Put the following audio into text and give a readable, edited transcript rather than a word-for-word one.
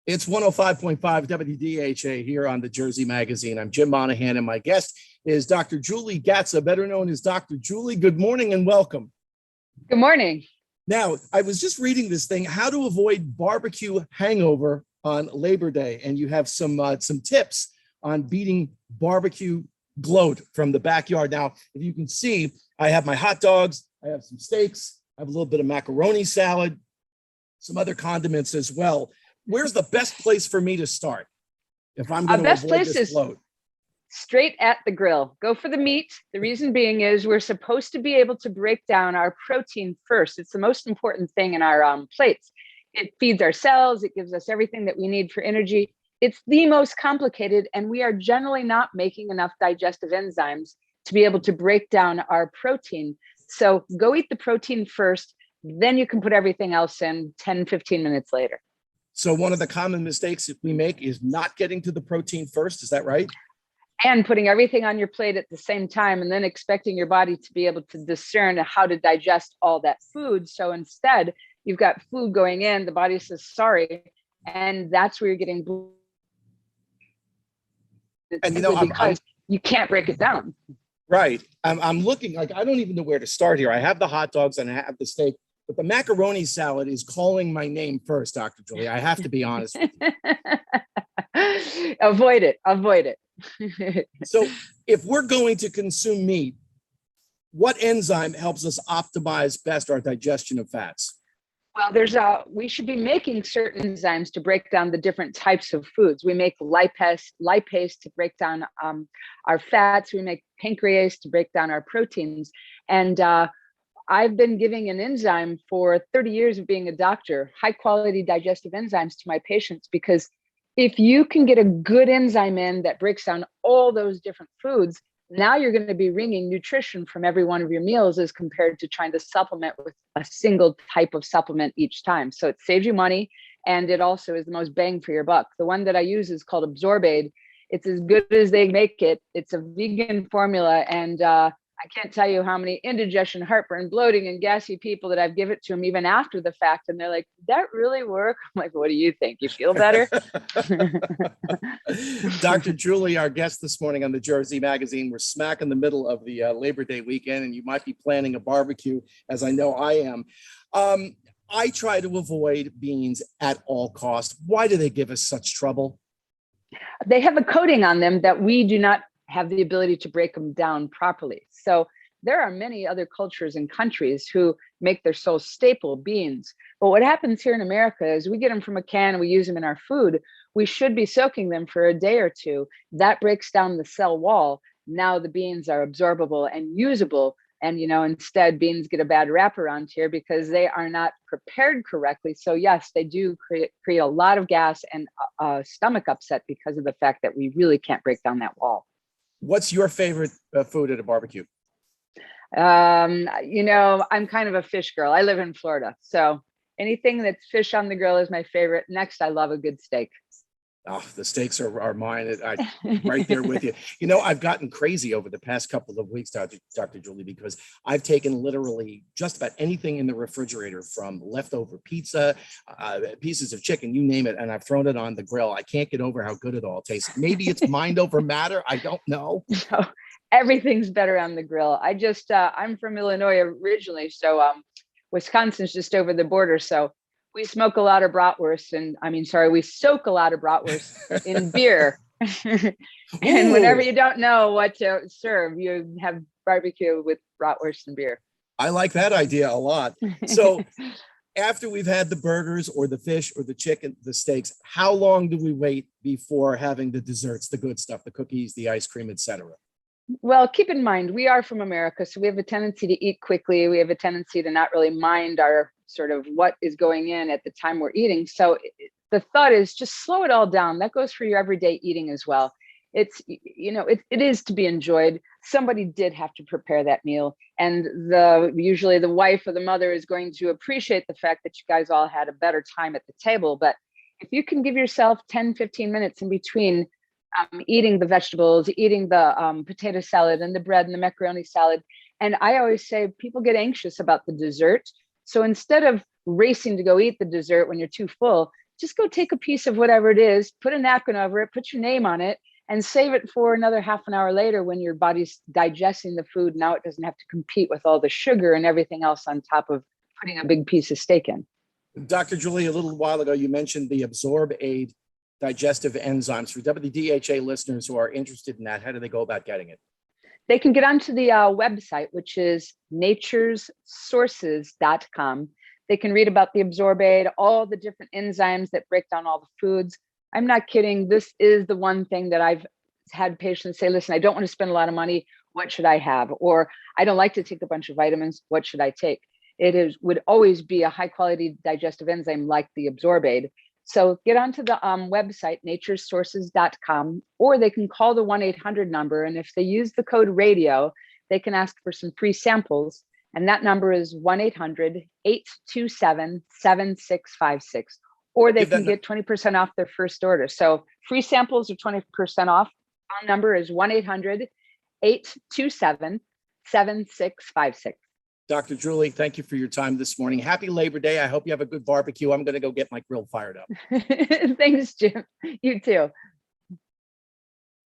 It's 105.5 WDHA here on the Jersey Magazine. I'm Jim Monaghan, and my guest is Dr. Julie Gatza, better known as Dr. Julie. Good morning and welcome. Good morning. Now, I was just reading this thing, how to avoid barbecue hangover on Labor Day, and you have some tips on beating barbecue gloat from the backyard. Now, if you can see, I have my hot dogs, I have some steaks, I have a little bit of macaroni salad, some other condiments as well. Where's the best place for me to start if I'm going to avoid this bloat? Straight at the grill. Go for the meat. The reason being is we're supposed to be able to break down our protein first. It's the most important thing in our plates. It feeds our cells. It gives us everything that we need for energy. It's the most complicated, and we are generally not making enough digestive enzymes to be able to break down our protein. So go eat the protein first, then you can put everything else in 10, 15 minutes later. So one of the common mistakes that we make is not getting to the protein first. Is that right? And putting everything on your plate at the same time and then expecting your body to be able to discern how to digest all that food. So instead, you've got food going in, the body says, sorry. And that's where you're getting. And because you can't break it down. Right. I'm looking like I don't even know where to start here. I have the hot dogs and I have the steak. But the macaroni salad is calling my name first, Dr. Julie. I have to be honest with you. Avoid it. So if we're going to consume meat, what enzyme helps us optimize best our digestion of fats? Well, we should be making certain enzymes to break down the different types of foods. We make lipase to break down our fats. We make pancrease to break down our proteins. And I've been giving an enzyme for 30 years of being a doctor, high quality digestive enzymes to my patients, because if you can get a good enzyme in that breaks down all those different foods, now you're going to be wringing nutrition from every one of your meals as compared to trying to supplement with a single type of supplement each time. So it saves you money, and it also is the most bang for your buck. The one that I use is called Absorbaid. It's as good as they make it. It's a vegan formula, and I can't tell you how many indigestion, heartburn, bloating, and gassy people that I've given it to them even after the fact. And they're like, did that really work? I'm like, what do you think? You feel better? Dr. Julie, our guest this morning on the Jersey Magazine. We're smack in the middle of the Labor Day weekend, and you might be planning a barbecue, as I know I am. I try to avoid beans at all costs. Why do they give us such trouble? They have a coating on them that we do not have the ability to break them down properly. So there are many other cultures and countries who make their sole staple beans. But what happens here in America is we get them from a can and we use them in our food. We should be soaking them for a day or two. That breaks down the cell wall. Now the beans are absorbable and usable. And, instead beans get a bad rap around here because they are not prepared correctly. So yes, they do create a lot of gas and stomach upset because of the fact that we really can't break down that wall. What's your favorite food at a barbecue? I'm kind of a fish girl. I live in Florida. So anything that's fish on the grill is my favorite. Next, I love a good steak. Oh, the steaks are mine. I'm right there with you. I've gotten crazy over the past couple of weeks, Dr. Julie, because I've taken literally just about anything in the refrigerator, from leftover pizza, pieces of chicken, you name it, and I've thrown it on the grill. I can't get over how good it all tastes. Maybe it's mind over matter. I don't know. No, everything's better on the grill. I'm from Illinois originally, so Wisconsin's just over the border. So we smoke a lot of bratwurst, we soak a lot of bratwurst in beer. And whenever you don't know what to serve, you have barbecue with bratwurst and beer. I like that idea a lot. So after we've had the burgers or the fish or the chicken, the steaks, how long do we wait before having the desserts, the good stuff, the cookies, the ice cream, etc.? Well, keep in mind, we are from America, so we have a tendency to eat quickly. We have a tendency to not really mind our sort of what is going in at the time we're eating. So the thought is just slow it all down. That goes for your everyday eating as well. It is to be enjoyed. Somebody did have to prepare that meal, and usually the wife or the mother is going to appreciate the fact that you guys all had a better time at the table. But if you can give yourself 10, 15 minutes in between eating the vegetables, eating the potato salad and the bread and the macaroni salad. And I always say people get anxious about the dessert. So instead of racing to go eat the dessert when you're too full, just go take a piece of whatever it is, put a napkin over it, put your name on it, and save it for another half an hour later when your body's digesting the food. Now it doesn't have to compete with all the sugar and everything else on top of putting a big piece of steak in. Dr. Julie, a little while ago, you mentioned the Absorb Aid digestive enzymes. For WDHA listeners who are interested in that, how do they go about getting it? They can get onto the website, which is naturesources.com. They can read about the Absorb Aid, all the different enzymes that break down all the foods. I'm not kidding. This is the one thing that I've had patients say, listen, I don't want to spend a lot of money. What should I have? Or I don't like to take a bunch of vitamins. What should I take? Would always be a high quality digestive enzyme like the Absorb Aid. So get onto the website, naturesources.com, or they can call the 1-800 number. And if they use the code radio, they can ask for some free samples. And that number is 1-800-827-7656. Or they can get 20% off their first order. So free samples are 20% off. Our number is 1-800-827-7656. Dr. Julie, thank you for your time this morning. Happy Labor Day. I hope you have a good barbecue. I'm going to go get my grill fired up. Thanks, Jim. You too.